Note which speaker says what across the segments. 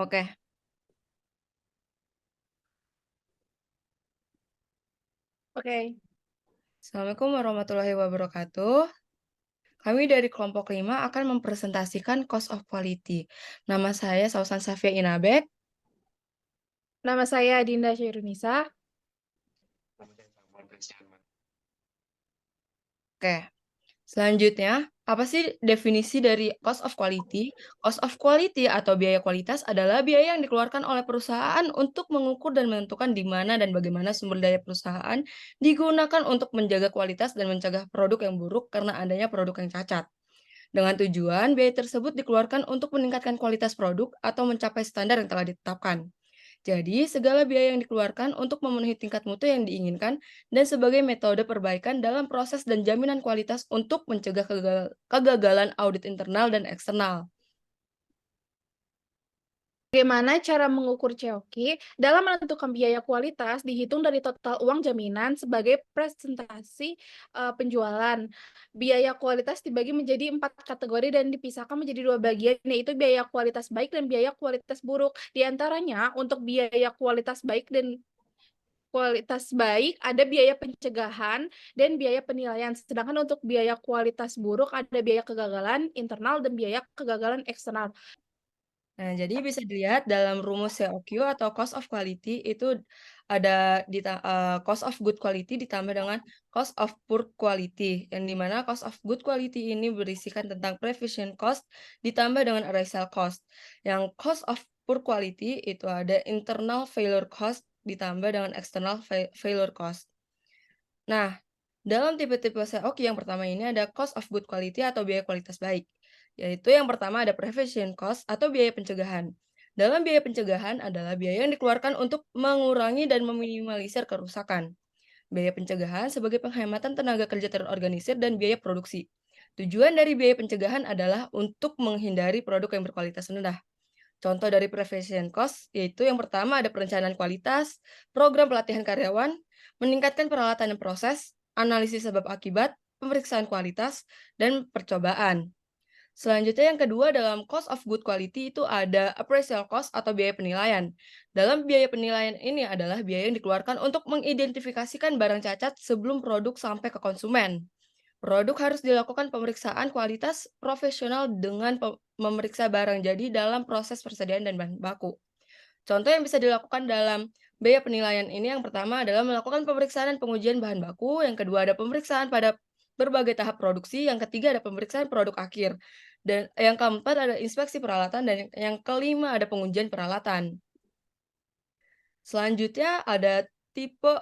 Speaker 1: Oke.
Speaker 2: Oke.
Speaker 1: Assalamualaikum warahmatullahi wabarakatuh. Kami dari kelompok 5 akan mempresentasikan cost of quality. Nama saya Sausan Safia Inabek.
Speaker 2: Nama saya Dinda Syirunisa.
Speaker 1: Oke. Selanjutnya, apa sih definisi dari cost of quality? Cost of quality atau biaya kualitas adalah biaya yang dikeluarkan oleh perusahaan untuk mengukur dan menentukan di mana dan bagaimana sumber daya perusahaan digunakan untuk menjaga kualitas dan mencegah produk yang buruk karena adanya produk yang cacat. Dengan tujuan, biaya tersebut dikeluarkan untuk meningkatkan kualitas produk atau mencapai standar yang telah ditetapkan. Jadi, segala biaya yang dikeluarkan untuk memenuhi tingkat mutu yang diinginkan dan sebagai metode perbaikan dalam proses dan jaminan kualitas untuk mencegah kegagalan audit internal dan eksternal.
Speaker 2: Bagaimana cara mengukur COQ? Dalam menentukan biaya kualitas dihitung dari total uang jaminan sebagai presentasi penjualan. Biaya kualitas dibagi menjadi 4 kategori dan dipisahkan menjadi 2 bagian, yaitu biaya kualitas baik dan biaya kualitas buruk. Di antaranya untuk biaya kualitas baik dan kualitas baik ada biaya pencegahan dan biaya penilaian. Sedangkan untuk biaya kualitas buruk ada biaya kegagalan internal dan biaya kegagalan eksternal.
Speaker 1: Nah, jadi bisa dilihat dalam rumus COQ atau cost of quality itu ada cost of good quality ditambah dengan cost of poor quality, yang dimana cost of good quality ini berisikan tentang prevention cost ditambah dengan arisal cost. Yang cost of poor quality itu ada internal failure cost ditambah dengan external failure cost. Nah, dalam tipe-tipe SEOK yang pertama ini ada cost of good quality atau biaya kualitas baik. Yaitu yang pertama ada prevention cost atau biaya pencegahan. Dalam biaya pencegahan adalah biaya yang dikeluarkan untuk mengurangi dan meminimalisir kerusakan. Biaya pencegahan sebagai penghematan tenaga kerja terorganisir dan biaya produksi. Tujuan dari biaya pencegahan adalah untuk menghindari produk yang berkualitas rendah. Contoh dari prevention cost yaitu yang pertama ada perencanaan kualitas, program pelatihan karyawan, meningkatkan peralatan dan proses, analisis sebab akibat, pemeriksaan kualitas, dan percobaan. Selanjutnya yang kedua dalam cost of good quality itu ada appraisal cost atau biaya penilaian. Dalam biaya penilaian ini adalah biaya yang dikeluarkan untuk mengidentifikasikan barang cacat sebelum produk sampai ke konsumen. Produk harus dilakukan pemeriksaan kualitas profesional dengan memeriksa barang jadi dalam proses persediaan dan bahan baku. Contoh yang bisa dilakukan dalam biaya penilaian ini yang pertama adalah melakukan pemeriksaan dan pengujian bahan baku, yang kedua ada pemeriksaan pada berbagai tahap produksi, yang ketiga ada pemeriksaan produk akhir, dan yang keempat ada inspeksi peralatan, dan yang kelima ada pengujian peralatan. Selanjutnya ada tipe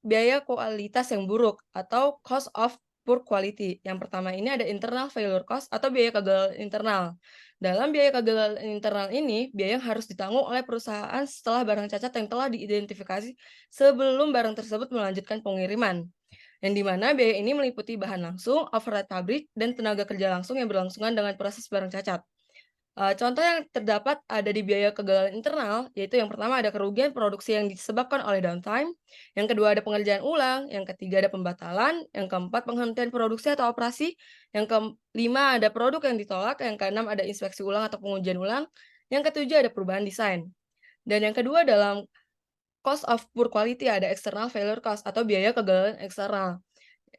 Speaker 1: biaya kualitas yang buruk atau cost of poor quality. Yang pertama ini ada internal failure cost atau biaya kegagalan internal. Dalam biaya kegagalan internal ini, biaya yang harus ditanggung oleh perusahaan setelah barang cacat yang telah diidentifikasi sebelum barang tersebut melanjutkan pengiriman. Yang di mana biaya ini meliputi bahan langsung, overhead pabrik, dan tenaga kerja langsung yang berlangsungan dengan proses barang cacat. Contoh yang terdapat ada di biaya kegagalan internal, yaitu yang pertama ada kerugian produksi yang disebabkan oleh downtime, yang kedua ada pengerjaan ulang, yang ketiga ada pembatalan, yang keempat penghentian produksi atau operasi, yang kelima ada produk yang ditolak, yang keenam ada inspeksi ulang atau pengujian ulang, yang ketujuh ada perubahan desain. Dan yang kedua dalam cost of poor quality ada external failure cost atau biaya kegagalan eksternal.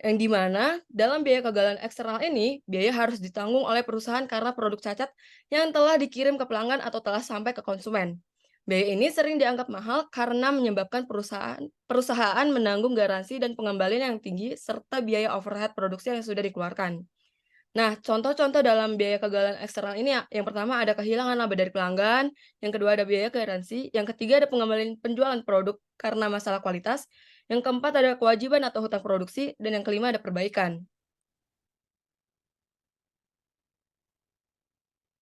Speaker 1: Yang di mana dalam biaya kegagalan eksternal ini, biaya harus ditanggung oleh perusahaan karena produk cacat yang telah dikirim ke pelanggan atau telah sampai ke konsumen. Biaya ini sering dianggap mahal karena menyebabkan perusahaan perusahaan menanggung garansi dan pengembalian yang tinggi serta biaya overhead produksi yang sudah dikeluarkan. Nah, contoh-contoh dalam biaya kegagalan eksternal ini ya, yang pertama ada kehilangan laba dari pelanggan, yang kedua ada biaya garansi, yang ketiga ada pengembalian penjualan produk karena masalah kualitas, yang keempat ada kewajiban atau hutang produksi, dan yang kelima ada perbaikan.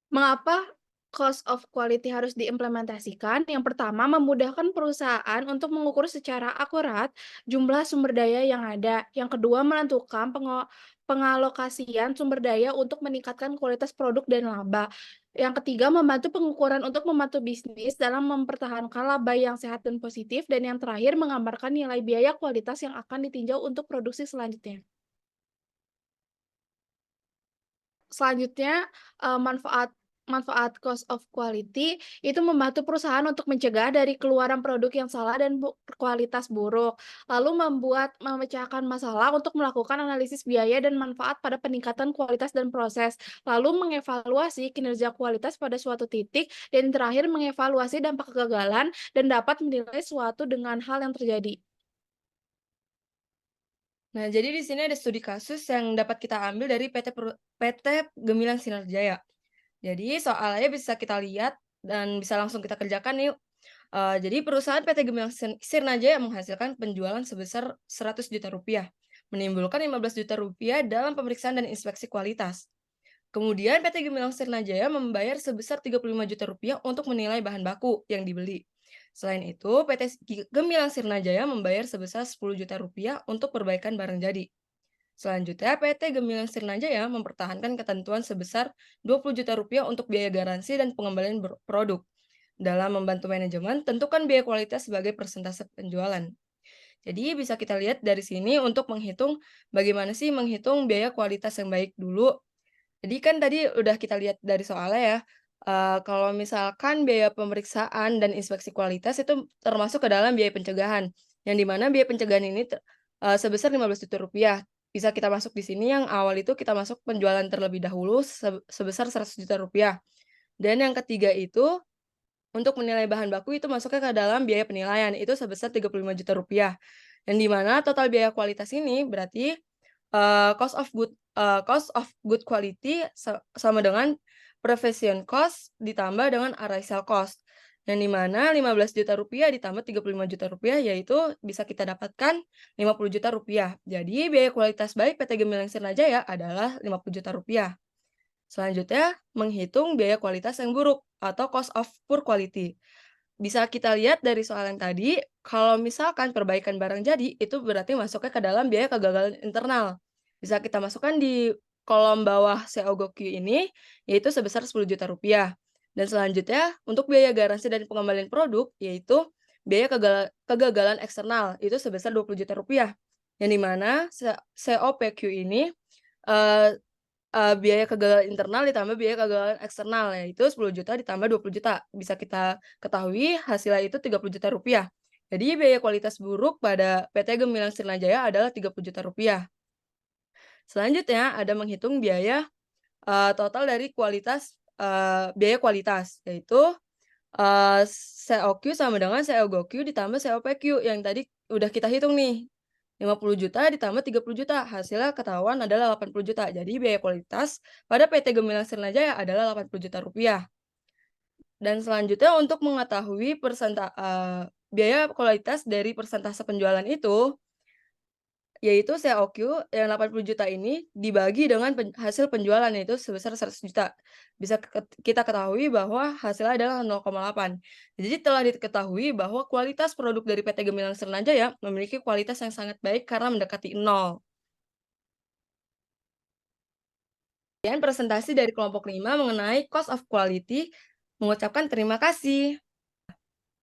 Speaker 2: Mengapa cost of quality harus diimplementasikan? Yang pertama, memudahkan perusahaan untuk mengukur secara akurat jumlah sumber daya yang ada. Yang kedua, menentukan pengalokasian sumber daya untuk meningkatkan kualitas produk dan laba. Yang ketiga, membantu pengukuran untuk membantu bisnis dalam mempertahankan laba yang sehat dan positif. Dan yang terakhir, menggambarkan nilai biaya kualitas yang akan ditinjau untuk produksi selanjutnya. Selanjutnya, manfaat Manfaat cost of quality itu membantu perusahaan untuk mencegah dari keluaran produk yang salah dan kualitas buruk, lalu memecahkan masalah untuk melakukan analisis biaya dan manfaat pada peningkatan kualitas dan proses, lalu mengevaluasi kinerja kualitas pada suatu titik, dan terakhir mengevaluasi dampak kegagalan dan dapat menilai suatu dengan hal yang terjadi.
Speaker 1: Nah, jadi di sini ada studi kasus yang dapat kita ambil dari PT Gemilang Sinar Jaya. Jadi soalnya bisa kita lihat dan bisa langsung kita kerjakan nih. Jadi perusahaan PT Gemilang Sirnajaya menghasilkan penjualan sebesar Rp100 juta, menimbulkan Rp15 juta dalam pemeriksaan dan inspeksi kualitas. Kemudian PT Gemilang Sirnajaya membayar sebesar Rp35 juta untuk menilai bahan baku yang dibeli. Selain itu, PT Gemilang Sirnajaya membayar sebesar Rp10 juta untuk perbaikan barang jadi. Selanjutnya, PT Gemilang Sirnajaya mempertahankan ketentuan sebesar Rp20 juta untuk biaya garansi dan pengembalian produk. Dalam membantu manajemen, tentukan biaya kualitas sebagai persentase penjualan. Jadi bisa kita lihat dari sini untuk menghitung bagaimana sih menghitung biaya kualitas yang baik dulu. Jadi kan tadi udah kita lihat dari soalnya ya, kalau misalkan biaya pemeriksaan dan inspeksi kualitas itu termasuk ke dalam biaya pencegahan, yang di mana biaya pencegahan ini sebesar Rp15 juta. Bisa kita masuk di sini yang awal itu kita masuk penjualan terlebih dahulu sebesar Rp100 juta. Dan yang ketiga itu, untuk menilai bahan baku itu masuknya ke dalam biaya penilaian, itu sebesar Rp35 juta. Yang di mana total biaya kualitas ini berarti cost of good quality sama dengan profession cost ditambah dengan arrival cost, yang di mana Rp15 juta ditambah Rp35 juta, yaitu bisa kita dapatkan Rp50 juta. Jadi biaya kualitas baik PT Gemilang Sirnajaya adalah Rp50 juta. Selanjutnya, menghitung biaya kualitas yang buruk atau cost of poor quality. Bisa kita lihat dari soal yang tadi, kalau misalkan perbaikan barang jadi, itu berarti masuknya ke dalam biaya kegagalan internal. Bisa kita masukkan di kolom bawah COGOQ ini, yaitu sebesar Rp10 juta. Dan selanjutnya, untuk biaya garansi dan pengembalian produk, yaitu biaya kegagalan eksternal, itu sebesar Rp20 juta. Yang dimana COPQ ini eh, biaya kegagalan internal ditambah biaya kegagalan eksternal, yaitu 10 juta ditambah 20 juta. Bisa kita ketahui hasilnya itu Rp30 juta. Jadi biaya kualitas buruk pada PT Gemilang Sirnajaya adalah Rp30 juta. Selanjutnya ada menghitung biaya, total dari biaya kualitas, yaitu, COQ sama dengan COGOQ ditambah COPQ yang tadi udah kita hitung nih. 50 juta ditambah 30 juta, hasilnya ketahuan adalah 80 juta. Jadi biaya kualitas pada PT Gemilang Sirnajaya adalah Rp80 juta. Dan selanjutnya untuk mengetahui biaya kualitas dari persentase penjualan itu, yaitu COQ yang 80 juta ini dibagi dengan hasil penjualan, yaitu sebesar 100 juta. Bisa kita ketahui bahwa hasilnya adalah 0,8. Jadi telah diketahui bahwa kualitas produk dari PT Gemilang Sirnajaya memiliki kualitas yang sangat baik karena mendekati nol. Kemudian presentasi dari kelompok 5 mengenai cost of quality mengucapkan terima kasih.